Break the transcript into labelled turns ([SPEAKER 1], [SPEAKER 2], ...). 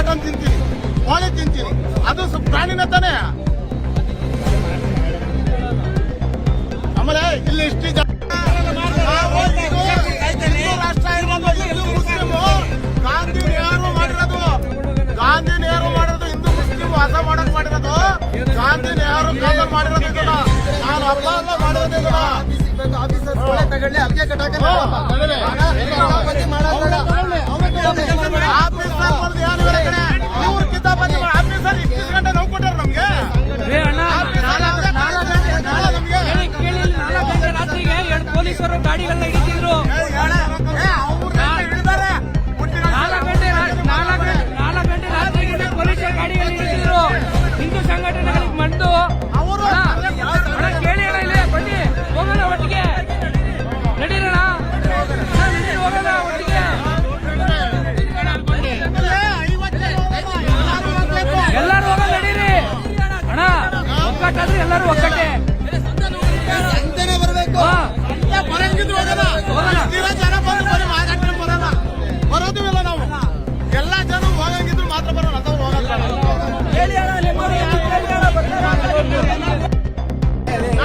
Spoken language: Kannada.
[SPEAKER 1] ಮಟನ್ ತಿಂತೀನಿ, ಕೋಳಿ ತಿಂತೀನಿ, ಅದು ಪ್ರಾಣಿನ ತಾನೇ. ಆಮೇಲೆ ಇಲ್ಲಿ ಇಷ್ಟು ರಾಷ್ಟ್ರ ಇರ್ಬೋದು, ಹಿಂದೂ ಮುಸ್ಲಿಮು. ಗಾಂಧಿ ನೆಹರು ಮಾಡಿರೋದು ಹಿಂದೂ ಮುಸ್ಲಿಂ ವಾಸ ಮಾಡಕ್ ಮಾಡಿರೋದು ಗಾಂಧಿ ನೆಹರು ಕಾಲದಲ್ಲಿ ಮಾಡಿರೋದು ಇದನ್ನ. ನಾನು ಹಬ್ಬ ಅಲ್ಲ ಮಾಡಿರೋದು ಇದನ್ನ. ಆಫೀಸರ್ ಬಂದು ಏನು ಇವ್ರ ಕಡೆ ಇವ್ರ ಕಿತಾಬಂದಿ ಆಫೀಸರ್ 20 ಗಂಟೆ ನೋವು ಕೊಟ್ಟಾರ ನಮ್ಗೆ.
[SPEAKER 2] ರಾತ್ರಿಗೆ 2 ಪೊಲೀಸರು ಗಾಡಿಗಳನ್ನ ಹಿಡಿತಿದ್ರು. 4 ಗಂಟೆ ರಾತ್ರಿಗೆ ಪೊಲೀಸರು ಗಾಡಿಗಳನ್ನ ಹಿಡಿತಿದ್ರು. ಹಿಂದೂ ಸಂಘಟನೆಗಳಿಗೆ ಮಂಡು ಅವರು ಕೇಳಿ ಇಲ್ಲಿ ಬನ್ನಿ ಹೋಗೋಣ ಒಟ್ಟಿಗೆ, ನಡೀರೋಣ ಹೋಗೋಣ ಒಟ್ಟಿಗೆ, ಎಲ್ಲರೂ ಹೋಗೋಣ ನಡೀರಿ ಅಣ್ಣ. ಒಗ್ಗಟ್ಟಾದ್ರೆ ಎಲ್ಲರೂ ಒಗ್ಗಟ್ಟೆ
[SPEAKER 1] ಬರಂಗಿದ್ರು ಹೋಗೋಣ.